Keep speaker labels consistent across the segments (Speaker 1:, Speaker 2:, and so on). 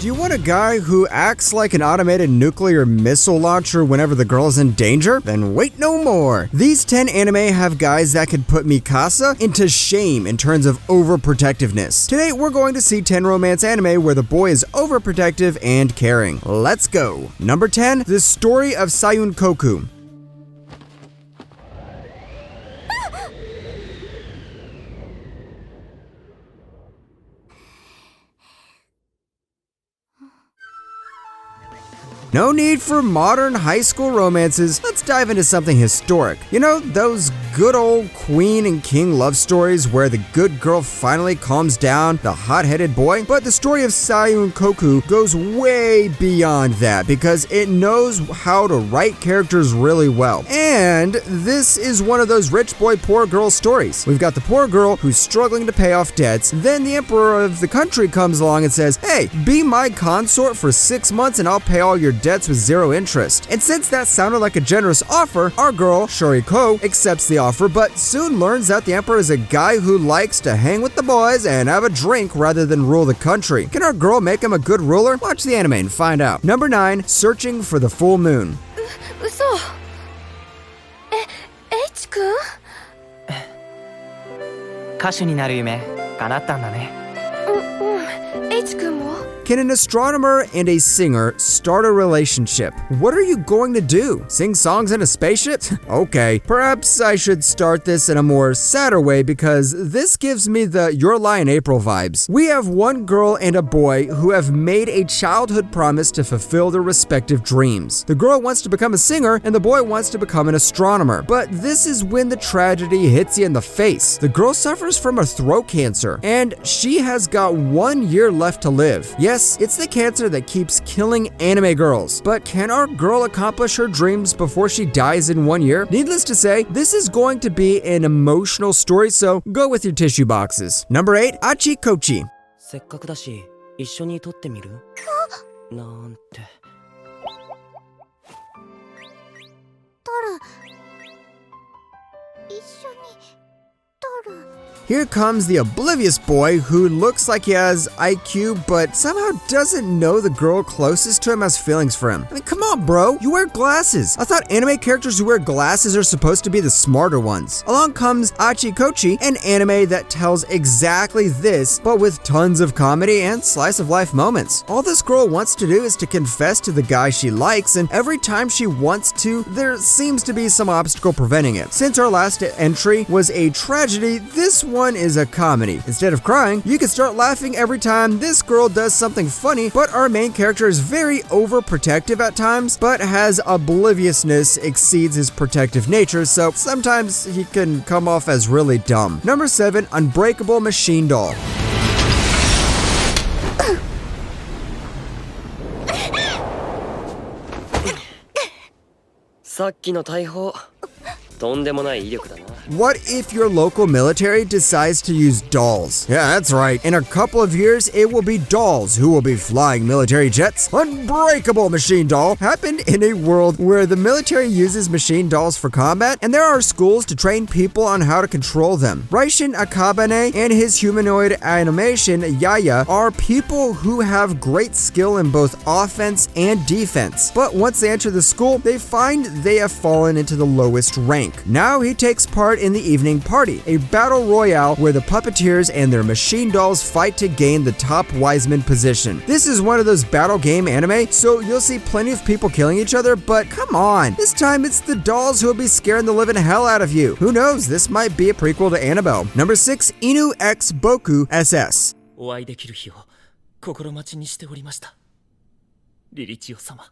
Speaker 1: Do you want a guy who acts like an automated nuclear missile launcher whenever the girl's in danger? Then wait no more. These 10 anime have guys that could put Mikasa into shame in terms of overprotectiveness. Today we're going to see 10 romance anime where the boy is overprotective and caring. Let's go. Number 10, The Story of Sayun Koku. No need for modern high school romances, let's dive into something historic. You know, those good old queen and king love stories where the good girl finally calms down the hot-headed boy? But the story of Sayun Koku goes way beyond that because it knows how to write characters really well. And this is one of those rich boy, poor girl stories. We've got the poor girl who's struggling to pay off debts, then the emperor of the country comes along and says, "Hey, be my consort for 6 months and I'll pay all your debts with 0 interest." And since that sounded like a generous offer, our girl, Shoriko, accepts the offer, but soon learns that the emperor is a guy who likes to hang with the boys and have a drink rather than rule the country. Can our girl make him a good ruler? Watch the anime and find out. Number 9, Searching for the Full Moon.
Speaker 2: 嘘。H-kun?
Speaker 3: 歌手になる夢叶ったんだね。
Speaker 2: H-kun も?
Speaker 1: Can an astronomer and a singer start a relationship? What are you going to do? Sing songs in a spaceship? Okay, perhaps I should start this in a more sadder way because this gives me the Your Lie in April vibes. We have one girl and a boy who have made a childhood promise to fulfill their respective dreams. The girl wants to become a singer and the boy wants to become an astronomer. But this is when the tragedy hits you in the face. The girl suffers from a throat cancer and she has got 1 year left to live. Yes, it's the cancer that keeps killing anime girls. But can our girl accomplish her dreams before she dies in 1 year? Needless to say, this is going to be an emotional story, so go with your tissue boxes. Number 8, Achikochi.
Speaker 3: せっかくだし一緒に撮ってみる？なんて。
Speaker 2: 撮る。一緒に撮る。
Speaker 1: Here comes the oblivious boy who looks like he has IQ but somehow doesn't know the girl closest to him has feelings for him. I mean, come on, bro. You wear glasses. I thought anime characters who wear glasses are supposed to be the smarter ones. Along comes Achikochi, an anime that tells exactly this, but with tons of comedy and slice of life moments. All this girl wants to do is to confess to the guy she likes, and every time she wants to, there seems to be some obstacle preventing it. Since our last entry was a tragedy, this one is a comedy. Instead of crying, you can start laughing every time this girl does something funny, but our main character is very overprotective at times, but has obliviousness exceeds his protective nature, so sometimes he can come off as really dumb. Number 7, Unbreakable Machine Doll.
Speaker 3: さっきの大砲とんでもない威力だな。
Speaker 1: What if your local military decides to use dolls? Yeah, that's right. In a couple of years, it will be dolls who will be flying military jets. Unbreakable Machine Doll happened in a world where the military uses machine dolls for combat, and there are schools to train people on how to control them. Raishin Akabane and his humanoid animation, Yaya, are people who have great skill in both offense and defense. But once they enter the school, they find they have fallen into the lowest rank. Now he takes part in the evening party, a battle royale where the puppeteers and their machine dolls fight to gain the top Wiseman position. This is one of those battle game anime, so you'll see plenty of people killing each other, but come on, this time it's the dolls who will be scaring the living hell out of you. Who knows, this might be a prequel to Annabelle. Number 6, Inu X Boku SS.
Speaker 3: お会いできる日を心待ちにしておりました。リリチオ様。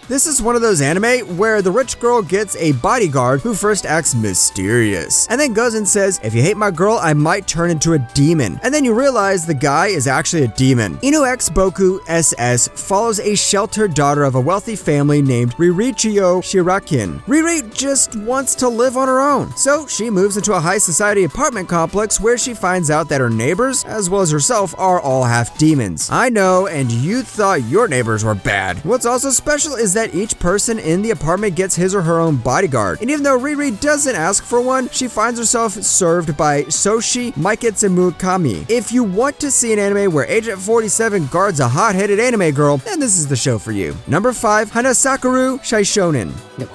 Speaker 1: This is one of those anime where the rich girl gets a bodyguard who first acts mysterious and then goes and says, "If you hate my girl, I might turn into a demon." And then you realize the guy is actually a demon. Inu X Boku SS follows a sheltered daughter of a wealthy family named Ririchio Shirakin. Riri just wants to live on her own, so she moves into a high society apartment complex where she finds out that her neighbors, as well as herself, are all half demons. I know, and you thought your neighbors were bad. What's also special is that each person in the apartment gets his or her own bodyguard. And even though Riri doesn't ask for one, she finds herself served by Soshi Maiketsumu Kami. If you want to see an anime where Agent 47 guards a hot-headed anime girl, then this is the show for you. Number 5, Hanasakuru Shaishonen.
Speaker 4: でも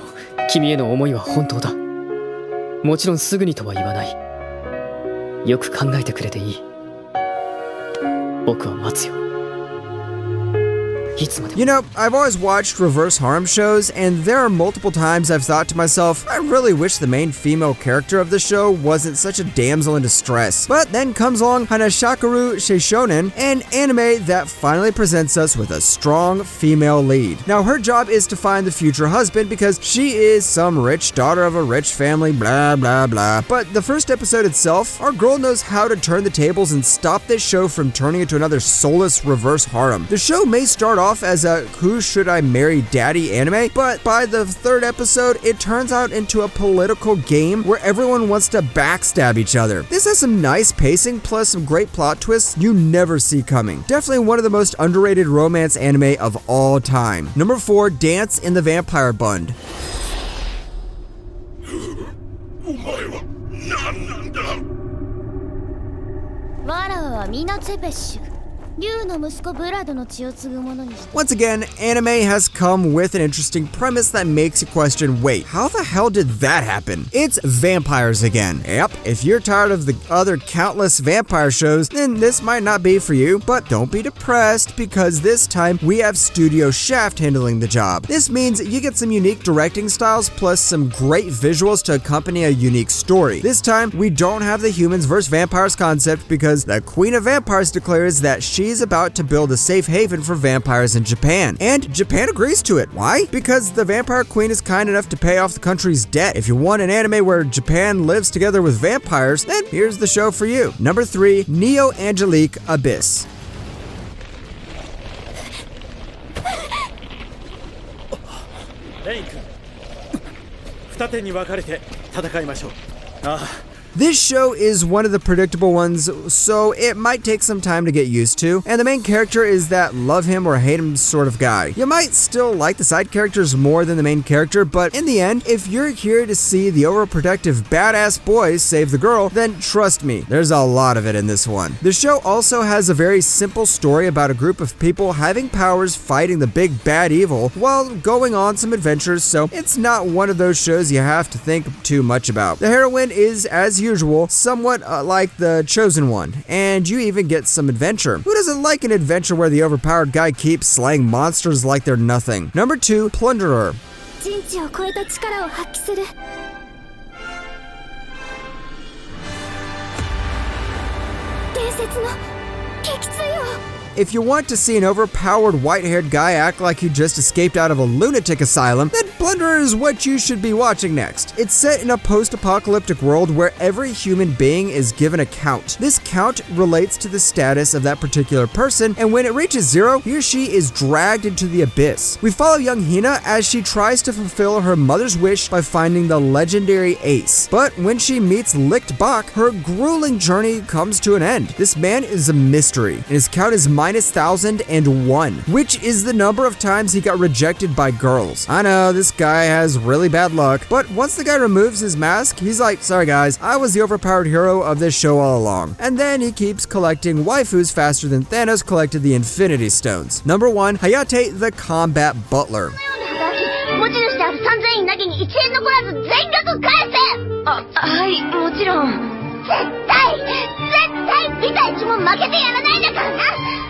Speaker 4: 君への思いは本当だ。もちろんすぐにとは言わない。よく考えてくれていい。僕は待つよ。
Speaker 1: You know, I've always watched reverse harem shows, and there are multiple times I've thought to myself, I really wish the main female character of the show wasn't such a damsel in distress. But then comes along Hanashakaru Seishonen, an anime that finally presents us with a strong female lead. Now, her job is to find the future husband because she is some rich daughter of a rich family, blah blah blah. But the first episode itself, our girl knows how to turn the tables and stop this show from turning into another soulless reverse harem. The show may start off as a who should I marry daddy anime, but by the third episode, it turns out into a political game where everyone wants to backstab each other. This has some nice pacing plus some great plot twists you never see coming. Definitely one of the most underrated romance anime of all time. Number 4, Dance in the Vampire Bund.
Speaker 2: わらわはミナツェペッシュ。
Speaker 1: Once again, anime has come with an interesting premise that makes you question, wait, how the hell did that happen? It's vampires again. Yep, if you're tired of the other countless vampire shows, then this might not be for you, but don't be depressed because this time we have Studio Shaft handling the job. This means you get some unique directing styles plus some great visuals to accompany a unique story. This time, we don't have the humans versus vampires concept because the Queen of Vampires declares that she's about to build a safe haven for vampires in Japan. And Japan agrees to it. Why? Because the Vampire Queen is kind enough to pay off the country's debt. If you want an anime where Japan lives together with vampires, then here's the show for you. Number 3, Neo Angelique Abyss.
Speaker 5: レイ君、二手に分かれて戦いましょう。ああ。
Speaker 1: This show is one of the predictable ones, so it might take some time to get used to, and the main character is that love him or hate him sort of guy. You might still like the side characters more than the main character, but in the end, if you're here to see the overprotective badass boys save the girl, then trust me, there's a lot of it in this one. The show also has a very simple story about a group of people having powers fighting the big bad evil while going on some adventures, so it's not one of those shows you have to think too much about. The heroine is, as usual, somewhat like the chosen one, and you even get some adventure. Who doesn't like an adventure where the overpowered guy keeps slaying monsters like they're nothing? Number 2, Plunderer.
Speaker 2: 人知を超えた力を発揮する。伝説の撃墜を。
Speaker 1: If you want to see an overpowered white-haired guy act like he just escaped out of a lunatic asylum, then Plunderer is what you should be watching next. It's set in a post-apocalyptic world where every human being is given a count. This count relates to the status of that particular person, and when it reaches 0, he or she is dragged into the abyss. We follow young Hina as she tries to fulfill her mother's wish by finding the legendary Ace. But when she meets Licht Bach, her grueling journey comes to an end. This man is a mystery, and his count is minus 1001, which is the number of times he got rejected by girls. I know, this guy has really bad luck, but once the guy removes his mask, he's like, sorry guys, I was the overpowered hero of this show all along. And then he keeps collecting waifus faster than Thanos collected the Infinity Stones. Number 1, Hayate the Combat Butler.
Speaker 2: 持ち主である3000円だけに1円残らず全額返せ。あ、はい、もちろん。絶対ビタ一問負けてやらないんだからな。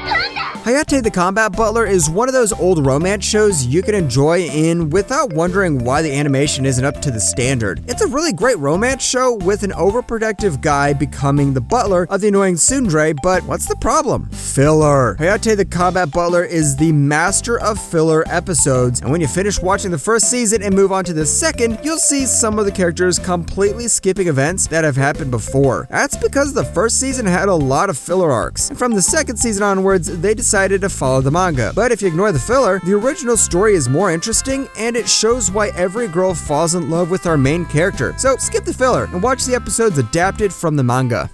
Speaker 2: 頼んだ。
Speaker 1: Hayate the Combat Butler is one of those old romance shows you can enjoy in without wondering why the animation isn't up to the standard. It's a really great romance show with an overprotective guy becoming the butler of the annoying tsundere, but what's the problem? Filler. Hayate the Combat Butler is the master of filler episodes, and when you finish watching the first season and move on to the second, you'll see some of the characters completely skipping events that have happened before. That's because the first season had a lot of filler arcs, and from the second season onwards, they decided to follow the manga. But if you ignore the filler, the original story is more interesting and it shows why every girl falls in love with our main character. So skip the filler and watch the episodes adapted from the manga.